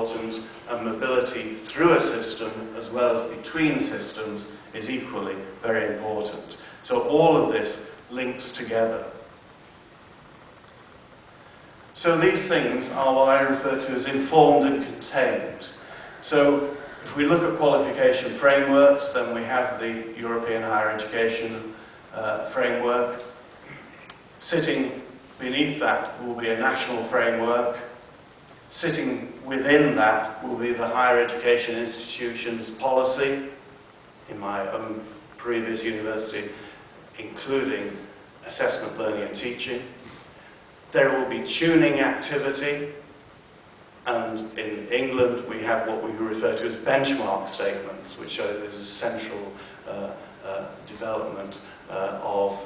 important, and mobility through a system as well as between systems is equally very important. So all of this links together. So these things are what I refer to as informed and contained. So if we look at qualification frameworks, then we have the European Higher Education framework. Sitting beneath that will be a national framework. Sitting within that will be the higher education institution's policy, in my own previous university, including assessment, learning and teaching. There will be tuning activity, and in England we have what we refer to as benchmark statements, which is a central development of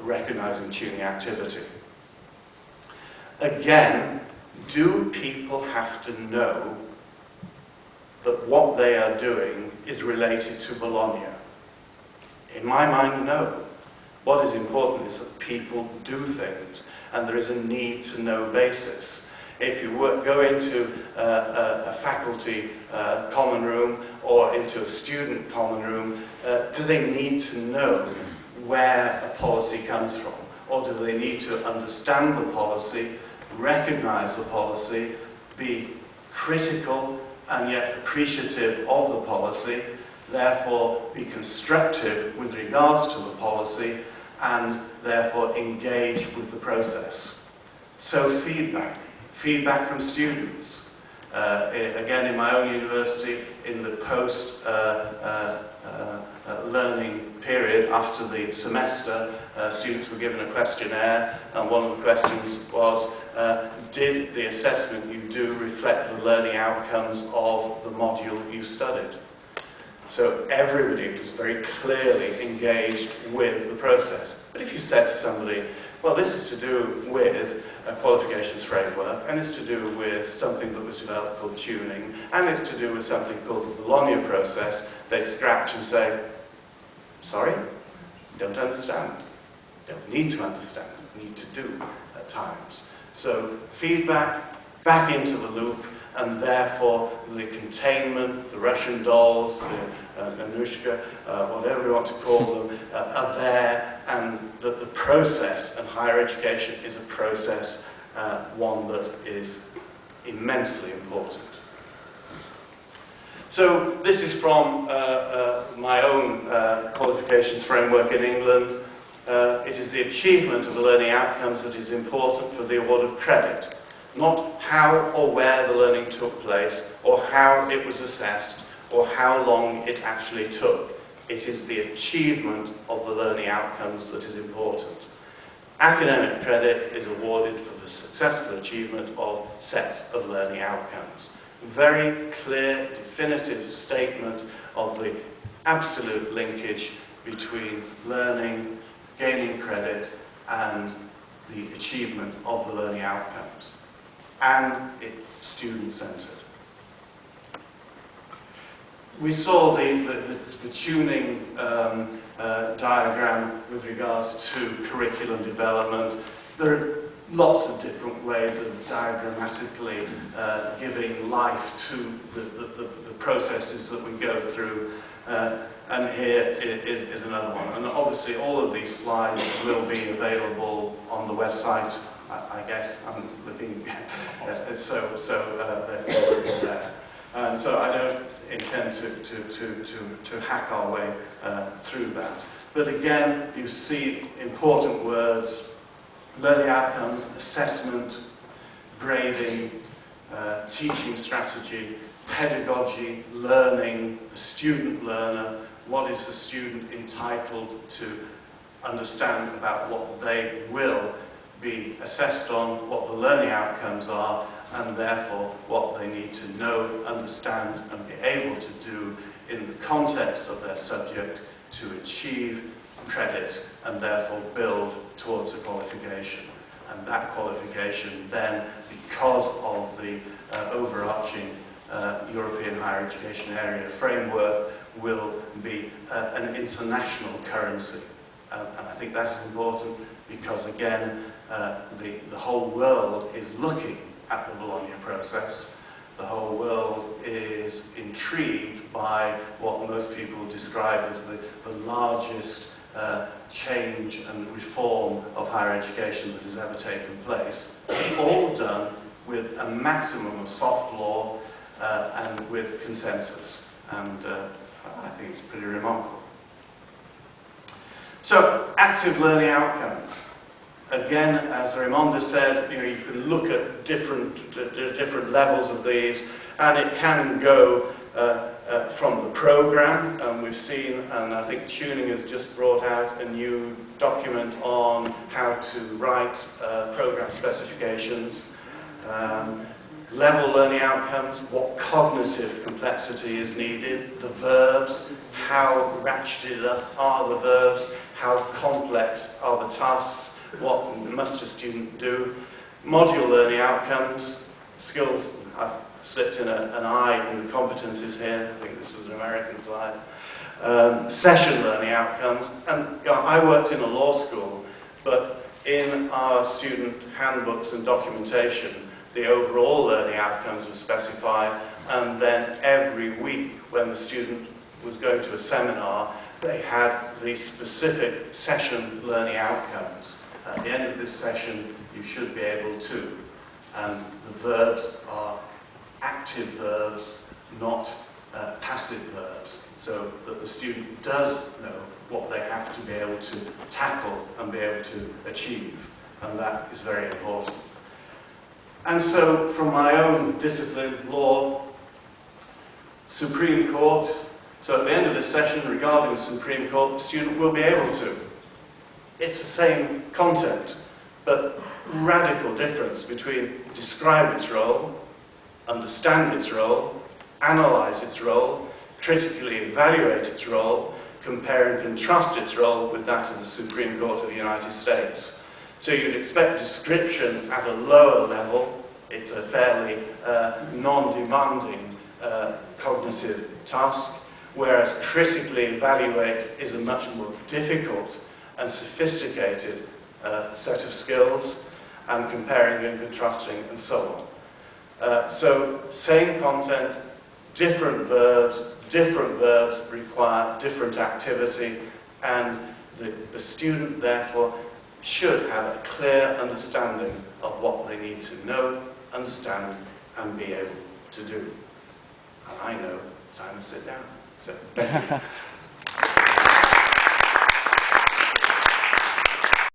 recognising tuning activity. Again, do people have to know that what they are doing is related to Bologna? In my mind, no. What is important is that people do things, and there is a need-to-know basis. If you go into a faculty common room or into a student common room, do they need to know where a policy comes from? Or do they need to understand the policy, recognise the policy, be critical and yet appreciative of the policy, therefore be constructive with regards to the policy, and therefore engage with the process? So feedback from students. Again, in my own university, in the post-learning period after the semester, students were given a questionnaire, and one of the questions was, did the assessment you do reflect the learning outcomes of the module you studied? So everybody was very clearly engaged with the process. But if you said to somebody, well, this is to do with a qualifications framework, and it's to do with something that was developed called tuning, and it's to do with something called the Bologna process, they scratch and say, sorry, don't understand. Don't need to understand, need to do at times. So feedback, back into the loop, and therefore the containment, the Russian dolls, the Anushka, whatever you want to call them, are there, and that the process, and higher education is a process, one that is immensely important. So this is from my own qualifications framework in England. It is the achievement of the learning outcomes that is important for the award of credit. Not how or where the learning took place, or how it was assessed, or how long it actually took. It is the achievement of the learning outcomes that is important. Academic credit is awarded for the successful achievement of sets of learning outcomes. Very clear, definitive statement of the absolute linkage between learning, gaining credit, and the achievement of the learning outcomes. And it's student-centred. We saw the tuning diagram with regards to curriculum development. There are lots of different ways of diagrammatically giving life to the processes that we go through. And here is another one. And obviously all of these slides will be available on the website. I guess I'm looking, they're there. And so I don't intend to hack our way through that. But again, you see important words: learning outcomes, assessment, grading, teaching strategy, pedagogy, learning, the student learner. What is the student entitled to understand about what they will be assessed on, what the learning outcomes are, and therefore what they need to know, understand, and be able to do in the context of their subject to achieve credit and therefore build towards a qualification. And that qualification then, because of the overarching European higher education area framework, will be an international currency. And I think that's important because, again, the whole world is looking at the Bologna process, the whole world is intrigued by what most people describe as the largest change and reform of higher education that has ever taken place, all done with a maximum of soft law and with consensus. And I think it's pretty remarkable. So, active learning outcomes. Again, as Raimonda said, you can look at different levels of these, and it can go from the program, and we've seen, and I think Tuning has just brought out a new document on how to write program specifications. Level learning outcomes, what cognitive complexity is needed, the verbs, how ratcheted up are the verbs, how complex are the tasks, what must a student do. Module learning outcomes, skills, I've slipped in an I in the competencies here, I think this was an American slide. Session learning outcomes, and I worked in a law school, but in our student handbooks and documentation, the overall learning outcomes were specified, and then every week when the student was going to a seminar, they had the specific session learning outcomes. At the end of this session, you should be able to. And the verbs are active verbs, not passive verbs, so that the student does know what they have to be able to tackle and be able to achieve. And that is very important. And so, from my own discipline, law, Supreme Court, so at the end of this session regarding the Supreme Court, the student will be able to. It's the same content, but radical difference between describe its role, understand its role, analyse its role, critically evaluate its role, compare and contrast its role with that of the Supreme Court of the United States. So you'd expect description at a lower level. It's a fairly non-demanding cognitive task, whereas critically evaluate is a much more difficult and sophisticated set of skills, and comparing and contrasting and so on. So same content, different verbs require different activity, and the student therefore should have a clear understanding of what they need to know, understand, and be able to do. And I know, time to sit down. So, thank you.